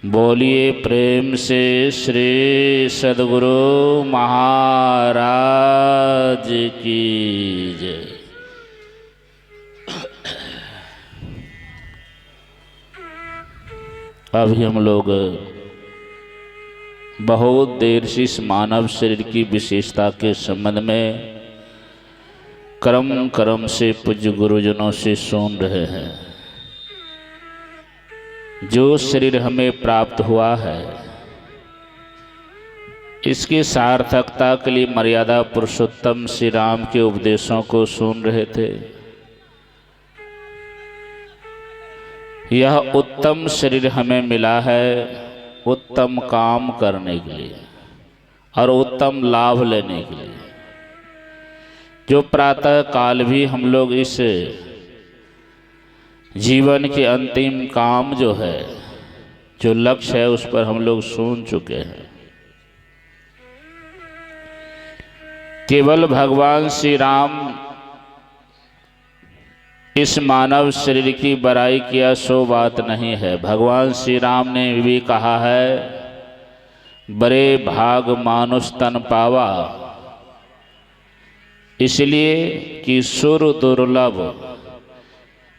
बोलिए प्रेम से श्री सद्गुरु महाराज की जय। अभी हम लोग बहुत देर से इस मानव शरीर की विशेषता के संबंध में कर्म कर्म से पूज्य गुरुजनों से सुन रहे हैं। जो शरीर हमें प्राप्त हुआ है, इसकी सार्थकता के लिए मर्यादा पुरुषोत्तम श्री राम के उपदेशों को सुन रहे थे। यह उत्तम शरीर हमें मिला है उत्तम काम करने के लिए और उत्तम लाभ लेने के लिए। जो प्रातः काल भी हम लोग इस जीवन के अंतिम काम जो है, जो लक्ष्य है, उस पर हम लोग सुन चुके हैं। केवल भगवान श्री राम इस मानव शरीर की बड़ाई किया सो बात नहीं है। भगवान श्री राम ने भी कहा है, बड़े भाग मानुष तन पावा, इसलिए कि सुर दुर्लभ।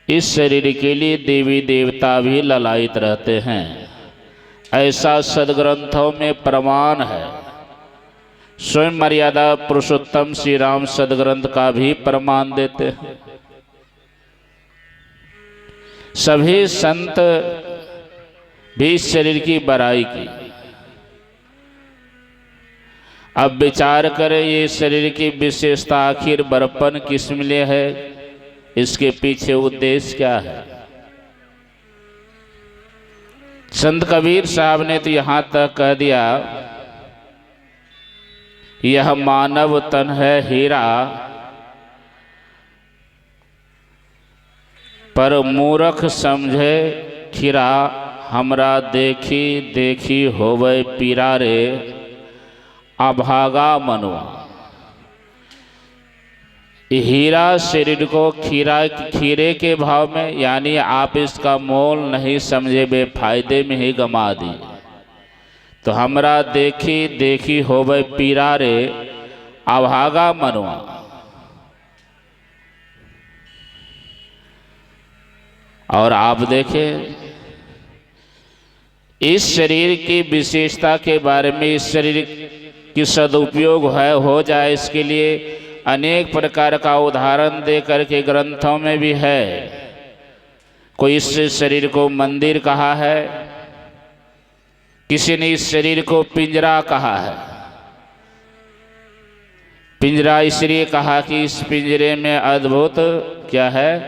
इस शरीर के लिए देवी देवता भी ललायित रहते हैं, ऐसा सदग्रंथों में प्रमाण है। स्वयं मर्यादा पुरुषोत्तम श्री राम सदग्रंथ का भी प्रमाण देते हैं। सभी संत भी इस शरीर की बड़ाई की। अब विचार करें, ये शरीर की विशेषता आखिर बड़प्पन किस में है, इसके पीछे उद्देश्य क्या है। संत कबीर साहब ने तो यहां तक कह दिया, यह मानव तन है हीरा, पर मूर्ख समझे खीरा। हमरा देखी देखी होवे पीरा रे, अभागा मनुआ। हीरा शरीर को खीरे के भाव में, यानी आप इसका मोल नहीं समझे, बेफायदे में ही गमा दी। तो हमरा देखी देखी होवे पीरा रे, अभागा मनुआ। और आप देखें, इस शरीर की विशेषता के बारे में, इस शरीर की सदुपयोग हो जाए, इसके लिए अनेक प्रकार का उदाहरण दे करके ग्रंथों में भी है। कोई इस शरीर को मंदिर कहा है, किसी ने इस शरीर को पिंजरा कहा है। पिंजरा इसलिए कहा कि इस पिंजरे में अद्भुत क्या है,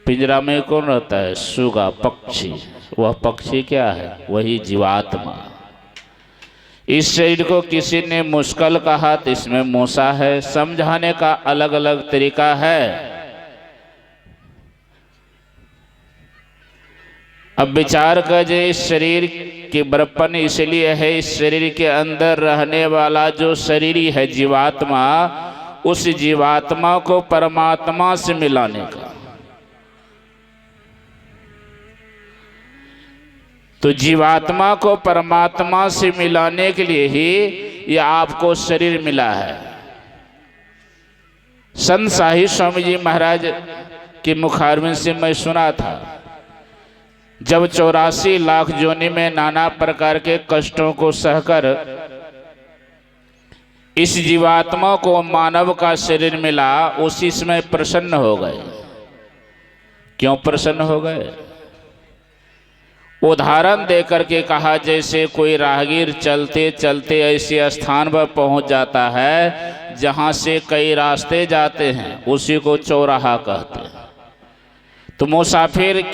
पिंजरा में कौन रहता है, सुगा पक्षी। वह पक्षी क्या है, वही जीवात्मा। इस शरीर को किसी ने मुश्किल कहा, तो इसमें मूसा है। समझाने का अलग अलग तरीका है। अब विचार करें, इस शरीर की बड़प्पन इसलिए है, इस शरीर के अंदर रहने वाला जो शरीरी है जीवात्मा, उस जीवात्मा को परमात्मा से मिलाने का। तो जीवात्मा को परमात्मा से मिलाने के लिए ही ये आपको शरीर मिला है। संत साहिब स्वामी जी महाराज के मुखारबिंद से मैं सुना था, जब 84 लाख जोनि में नाना प्रकार के कष्टों को सहकर इस जीवात्मा को मानव का शरीर मिला, उसी समय प्रसन्न हो गए। क्यों प्रसन्न हो गए? उदाहरण देकर के कहा, जैसे कोई राहगीर चलते चलते ऐसे स्थान पर पहुंच जाता है जहां से कई रास्ते जाते हैं, उसी को चौराहा कहते हैं। तो मुसाफिर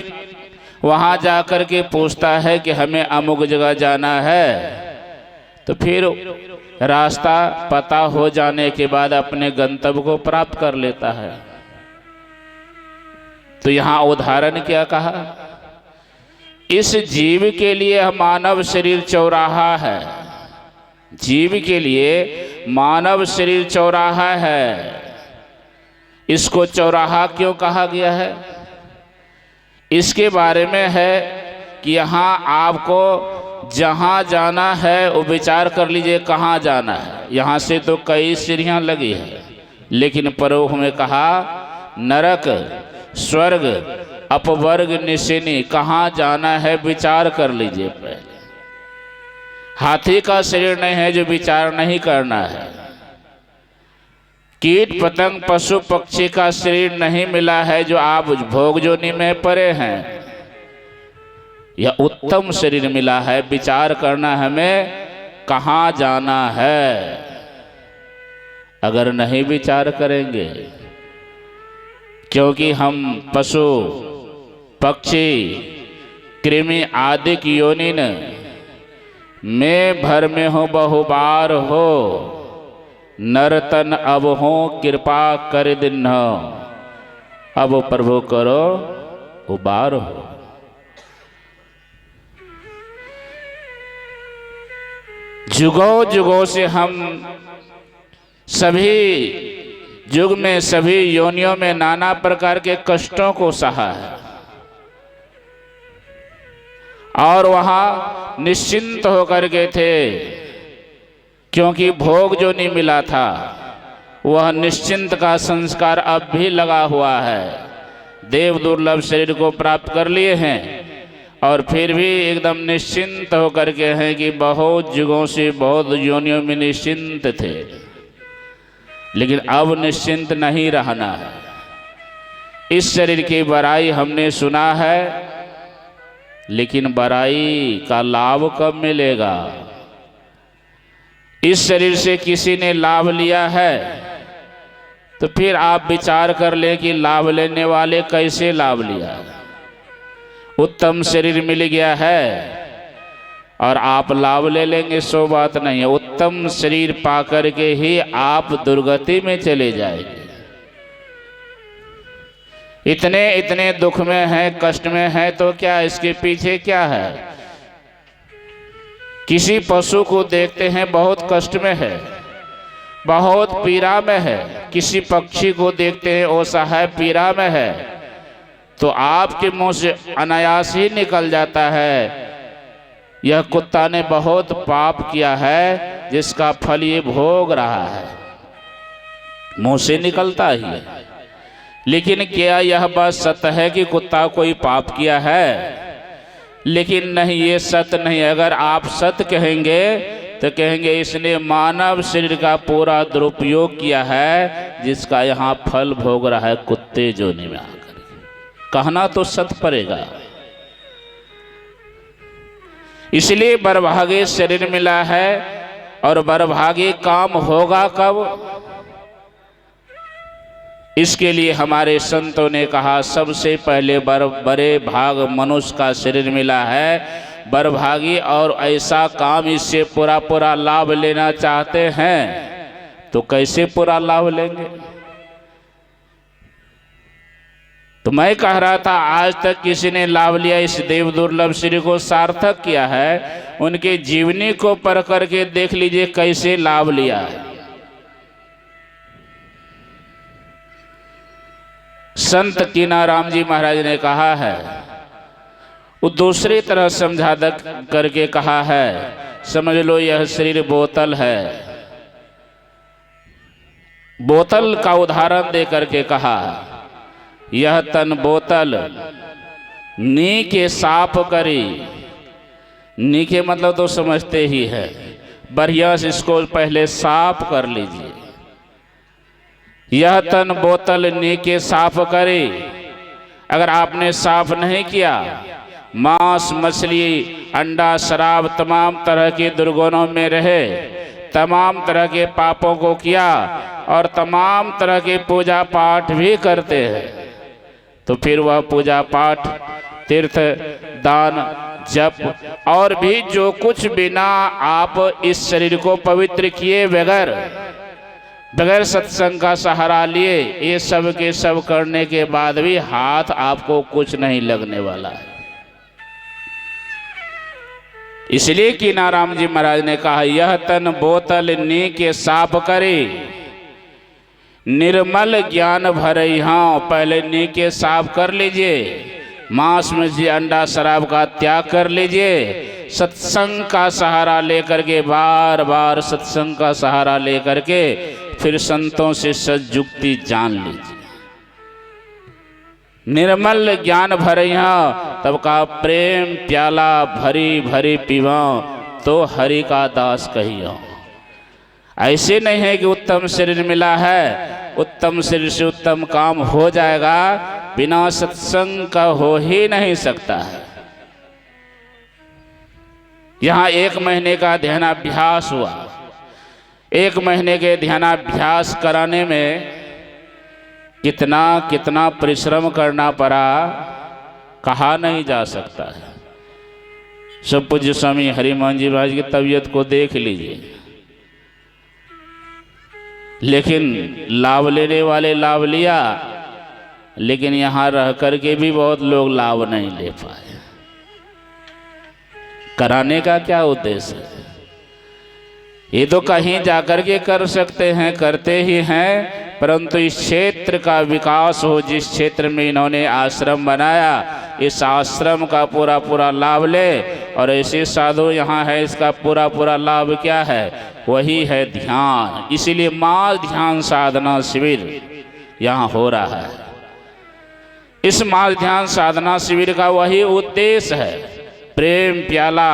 वहां जाकर के पूछता है कि हमें अमुक जगह जाना है, तो फिर रास्ता पता हो जाने के बाद अपने गंतव्य को प्राप्त कर लेता है। तो यहां उदाहरण क्या कहा, इस जीव के लिए मानव शरीर चौराहा है। जीव के लिए मानव शरीर चौराहा है। इसको चौराहा क्यों कहा गया है? इसके बारे में है कि यहाँ आपको जहाँ जाना है वो विचार कर लीजिए कहाँ जाना है। यहाँ से तो कई सीढ़ियाँ लगी है, लेकिन परोक्ष में कहा नरक, स्वर्ग, अपवर्ग, निशिनी, कहाँ जाना है विचार कर लीजिए पहले। हाथी का शरीर नहीं है जो विचार नहीं करना है। कीट पतंग पशु पक्षी का शरीर नहीं मिला है जो आप भोग जोनि में पड़े हैं। यह उत्तम शरीर मिला है, विचार करना हमें कहाँ जाना है। अगर नहीं विचार करेंगे, क्योंकि हम पशु पक्षी कृमि आदि की योनि में भर में हो बहुबार हो, नरतन अब हो कृपा कर दिन हो। अब प्रभु करो उबार हो। जुगों जुगों से हम सभी युग में सभी योनियों में नाना प्रकार के कष्टों को सहा है और वहां निश्चिंत होकर के थे, क्योंकि भोग जो नहीं मिला था वह निश्चिंत का संस्कार अब भी लगा हुआ है। देव दुर्लभ शरीर को प्राप्त कर लिए हैं और फिर भी एकदम निश्चिंत होकर के हैं कि बहुत युगों से बहुत योनियों में निश्चिंत थे, लेकिन अब निश्चिंत नहीं रहना है। इस शरीर की बड़ाई हमने सुना है, लेकिन बड़ाई का लाभ कब मिलेगा? इस शरीर से किसी ने लाभ लिया है तो फिर आप विचार कर लें कि लाभ लेने वाले कैसे लाभ लिया। उत्तम शरीर मिल गया है और आप लाभ ले लेंगे, सो बात नहीं है। उत्तम शरीर पाकर के ही आप दुर्गति में चले जाएंगे। इतने इतने दुख में है, कष्ट में है, तो क्या इसके पीछे क्या है? किसी पशु को देखते हैं बहुत कष्ट में है, बहुत पीड़ा में है। किसी पक्षी को देखते हैं वो सहाय पीड़ा में है, तो आपके मुंह से अनायास ही निकल जाता है यह कुत्ता ने बहुत पाप किया है जिसका फल ये भोग रहा है। मुंह से निकलता ही है। लेकिन क्या यह बात सत्य है कि कुत्ता कोई पाप किया है? लेकिन नहीं, ये सत्य नहीं। अगर आप सत्य कहेंगे तो कहेंगे इसने मानव शरीर का पूरा दुरुपयोग किया है जिसका यहाँ फल भोग रहा है कुत्ते जोनि में आकर। कहना तो सत्य पड़ेगा। इसलिए बरभागे शरीर मिला है और बरभागे काम होगा कब? इसके लिए हमारे संतों ने कहा सबसे पहले बड़े भाग मनुष्य का शरीर मिला है, बरभागी, और ऐसा काम इससे पूरा पूरा लाभ लेना चाहते हैं तो कैसे पूरा लाभ लेंगे? तो मैं कह रहा था आज तक किसी ने लाभ लिया इस देव दुर्लभ शरीर को सार्थक किया है, उनके जीवनी को पढ़ करके देख लीजिए कैसे लाभ लिया है। संत कीनाराम जी महाराज ने कहा है, वो दूसरी तरह समझा करके कहा है, समझ लो यह शरीर बोतल है। बोतल का उदाहरण दे करके कहा, यह तन बोतल नी के साफ करी। नी के मतलब तो समझते ही है, बढ़िया से इसको पहले साफ कर लीजिए। यह तन बोतल नी के साफ करे। अगर आपने साफ नहीं किया, मांस, मछली, अंडा, शराब तमाम तरह के दुर्गुणों में रहे, तमाम तरह के पापों को किया और तमाम तरह के पूजा पाठ भी करते हैं, तो फिर वह पूजा पाठ, तीर्थ, दान, जप और भी जो कुछ बिना आप इस शरीर को पवित्र किए बगैर सत्संग का सहारा लिए, ये सब के सब करने के बाद भी हाथ आपको कुछ नहीं लगने वाला है। इसलिए कीनाराम जी महाराज ने कहा, यह तन बोतल नी के साफ करे, निर्मल ज्ञान भरे। हाँ, पहले नी के साफ कर लीजिए, मांस मछली अंडा शराब का त्याग कर लीजिए। सत्संग का सहारा लेकर के, बार बार सत्संग का सहारा लेकर के फिर संतों से सद्युक्ति जान लीजिए। निर्मल ज्ञान भरिया तब का प्रेम प्याला भरी भरी पीवा तो हरि का दास कहियो। ऐसे नहीं है कि उत्तम शरीर मिला है, उत्तम शरीर से उत्तम काम हो जाएगा, बिना सत्संग का हो ही नहीं सकता है। यहाँ 1 महीने का ध्यानाभ्यास हुआ। 1 महीने के ध्यानाभ्यास कराने में कितना कितना परिश्रम करना पड़ा, कहा नहीं जा सकता है। सब पूज्य स्वामी हरिमोहन जी महाराज की तबीयत को देख लीजिए, लेकिन लाभ लेने वाले लाभ लिया, लेकिन यहाँ रह करके भी बहुत लोग लाभ नहीं ले पाए। कराने का क्या उद्देश्य है? ये तो कहीं जाकर के कर सकते हैं, करते ही हैं, परंतु इस क्षेत्र का विकास हो, जिस क्षेत्र में इन्होंने आश्रम बनाया, इस आश्रम का पूरा पूरा लाभ ले। और ऐसे साधु यहाँ है, इसका पूरा पूरा लाभ क्या है? वही है ध्यान। इसीलिए माँ ध्यान साधना शिविर यहाँ हो रहा है। इस माँ ध्यान साधना शिविर का वही उद्देश्य है। प्रेम प्याला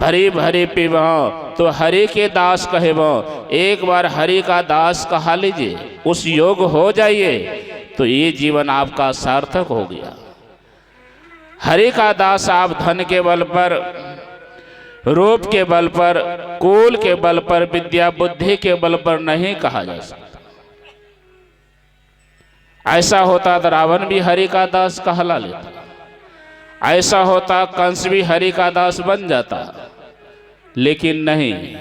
भरी भरी पीबो तो हरि के दास कहेबो। एक बार हरि का दास कहा लीजिए, उस योग हो जाइए, तो ये जीवन आपका सार्थक हो गया। हरि का दास आप धन के बल पर, रूप के बल पर, कुल के बल पर, विद्या बुद्धि के बल पर नहीं कहा जा सकता। ऐसा होता तो रावण भी हरि का दास कहला लेता, ऐसा होता कंस भी हरि का दास बन जाता। लेकिन नहीं,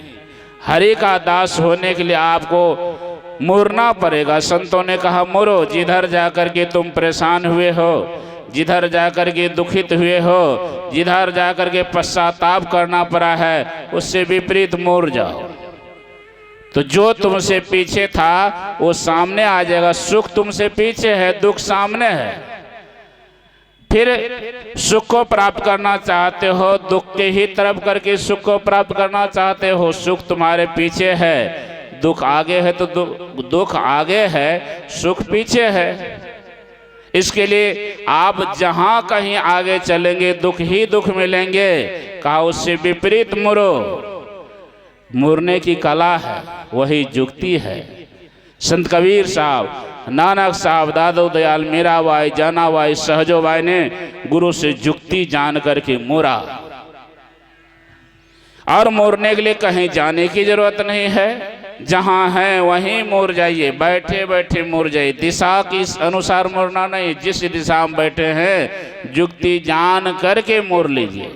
हरि का दास होने के लिए आपको मुरना पड़ेगा। संतों ने कहा मुरो, जिधर जाकर के तुम परेशान हुए हो, जिधर जाकर के दुखित हुए हो, जिधर जाकर के पश्चाताप करना पड़ा है, उससे विपरीत मुड़ जाओ, तो जो तुमसे पीछे था वो सामने आ जाएगा। सुख तुमसे पीछे है, दुख सामने है। फिर सुख को प्राप्त करना चाहते हो, दुख के ही तरफ करके सुख को प्राप्त करना चाहते हो। सुख तुम्हारे पीछे है, दुख आगे है, तो दुख आगे है, सुख पीछे है। इसके लिए आप जहां कहीं आगे चलेंगे दुख ही दुख मिलेंगे। कहा उससे विपरीत मुरो। मुरने की कला है, वही जुक्ति है। संत कबीर साहब, नानक साहब, दादो दयाल, मीराबाई, जानाबाई, सहजोबाई ने गुरु से जुक्ति जान करके मोरा। और मोरने के लिए कहीं जाने की जरूरत नहीं है, जहां है वहीं मोर जाइए, बैठे बैठे मोर जाइए। दिशा के अनुसार मोरना नहीं, जिस दिशा में बैठे हैं जुक्ति जान करके मोर लीजिए।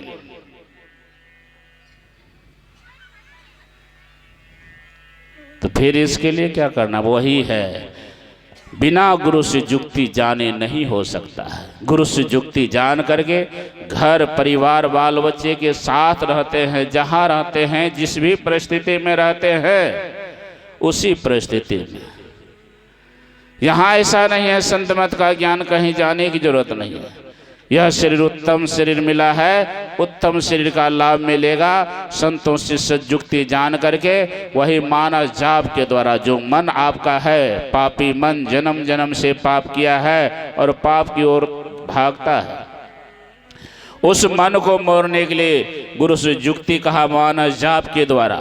तो फिर इसके लिए क्या करना? वही है, बिना गुरु से जुक्ति जाने नहीं हो सकता है। गुरु से जुक्ति जान करके घर परिवार बाल बच्चे के साथ रहते हैं, जहाँ रहते हैं, जिस भी परिस्थिति में रहते हैं, उसी परिस्थिति में। यहाँ ऐसा नहीं है संत मत का ज्ञान कहीं जाने की जरूरत नहीं है। यह शरीर उत्तम शरीर मिला है, उत्तम शरीर का लाभ मिलेगा संतों से सद्युक्ति जान करके। वही मानस जाप के द्वारा जो मन आपका है, पापी मन जन्म जन्म से पाप किया है और पाप की ओर भागता है, उस मन को मोड़ने के लिए गुरु से जुक्ति कहा मानस जाप के द्वारा।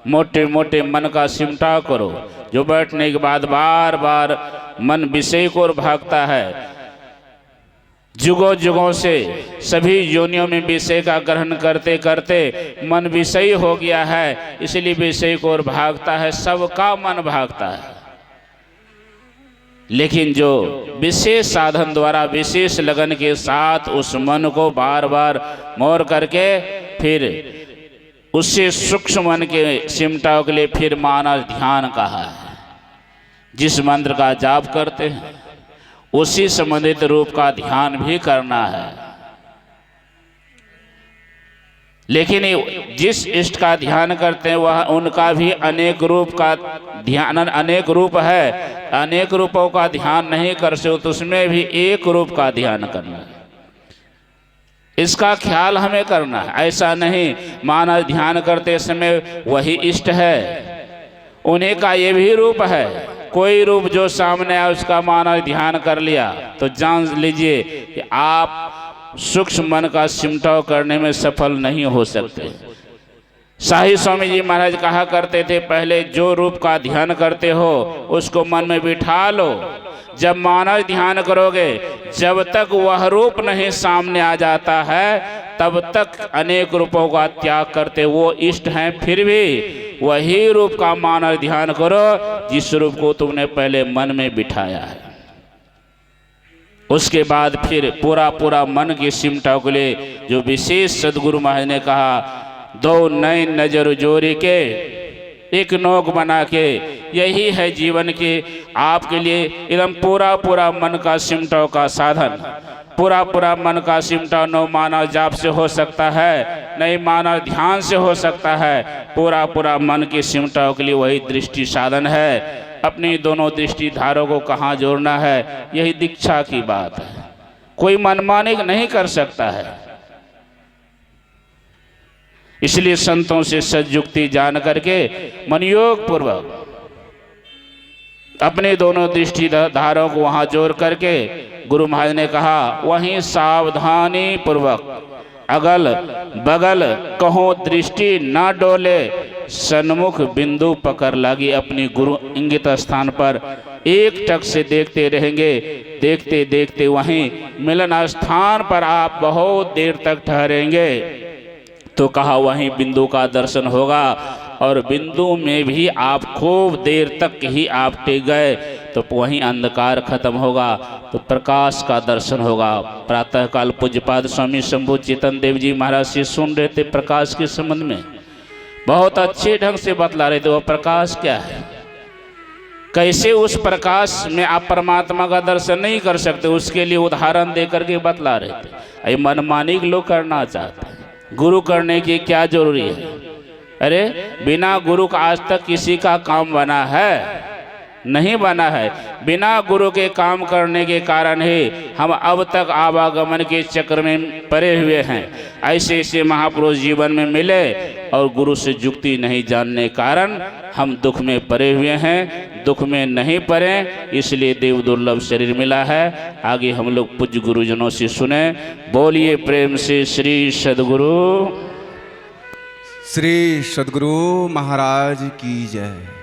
मोटे मोटे मन का सिमटा करो, जो बैठने के बाद बार बार मन विषय को ओर भागता है। जुगों जुगों से सभी योनियों में विषय का ग्रहण करते करते मन विषयी हो गया है, इसलिए विषय को ओर भागता है, सबका मन भागता है। लेकिन जो विशेष साधन द्वारा विशेष लगन के साथ उस मन को बार बार मोड़ करके फिर उससे सूक्ष्म मन के सिमटाव के लिए फिर मानस ध्यान कहा है। जिस मंत्र का जाप करते हैं उसी संबंधित रूप का ध्यान भी करना है। लेकिन जिस इष्ट का ध्यान करते हैं वह उनका भी अनेक रूप का ध्यान, अनेक रूप है, अनेक रूपों का ध्यान नहीं कर सकते, तो उसमें भी एक रूप का ध्यान करना है। इसका ख्याल हमें करना है। ऐसा नहीं मानव ध्यान करते समय वही इष्ट है, उन्हीं का ये भी रूप है। कोई रूप जो सामने आए उसका मानव ध्यान कर लिया तो जान लीजिए कि आप सूक्ष्म मन का सिमटाव करने में सफल नहीं हो सकते। शाही स्वामी जी महाराज कहा करते थे, पहले जो रूप का ध्यान करते हो उसको मन में बिठा लो। जब मानव ध्यान करोगे, जब तक वह रूप नहीं सामने आ जाता है तब तक अनेक रूपों का त्याग करते वो इष्ट हैं। फिर भी वही रूप का मानव ध्यान करो जिस रूप को तुमने पहले मन में बिठाया है। उसके बाद फिर पूरा मन की सिमटा के लिए जो विशेष सदगुरु महाराज ने कहा, दो नए नजर जोड़ी के एक नोक बना के, यही है जीवन के आपके लिए एकदम पूरा मन का सिमटाव का साधन। पूरा मन का सिमटाव न मानव जाप से हो सकता है, नहीं मानव ध्यान से हो सकता है। पूरा मन के सिमटाव के लिए वही दृष्टि साधन है। अपनी दोनों दृष्टि धारों को कहाँ जोड़ना है, यही दीक्षा की बात है। कोई मनमानी नहीं कर सकता है। इसलिए संतों से सद्युक्ति जान करके मनयोग पूर्वक अपने दोनों दृष्टि धारों को वहां जोड़ करके गुरु महाराज ने कहा, वहीं सावधानी पूर्वक अगल बगल कहो दृष्टि ना डोले, सन्मुख बिंदु पकड़ लागी। अपनी गुरु इंगित स्थान पर एक टक से देखते रहेंगे। देखते देखते वहीं मिलन स्थान पर आप बहुत देर तक ठहरेंगे। तो कहा वहीं बिंदु का दर्शन होगा, और बिंदु में भी आप खूब देर तक ही आप टिक गए तो वहीं अंधकार खत्म होगा तो प्रकाश का दर्शन होगा। प्रातःकाल पूज्यपाद स्वामी शंभु चेतन देव जी महाराज से सुन रहे थे प्रकाश के संबंध में, बहुत अच्छे ढंग से बतला रहे थे वह प्रकाश क्या है, कैसे उस प्रकाश में आप परमात्मा का दर्शन नहीं कर सकते, उसके लिए उदाहरण दे करके बतला रहे थे। ये मनमानी लोग करना चाहते हैं। गुरु करने की क्या जरूरी है? अरे बिना गुरु का आज तक किसी का काम बना है? नहीं बना है। बिना गुरु के काम करने के कारण ही हम अब तक आवागमन के चक्र में पड़े हुए हैं। ऐसे ऐसे महापुरुष जीवन में मिले और गुरु से जुक्ति नहीं जानने कारण हम दुख में पड़े हुए हैं। दुख में नहीं पड़े इसलिए देव दुर्लभ शरीर मिला है। आगे हम लोग पूज्य गुरुजनों से सुने। बोलिए प्रेम से श्री सद्गुरु महाराज की जय।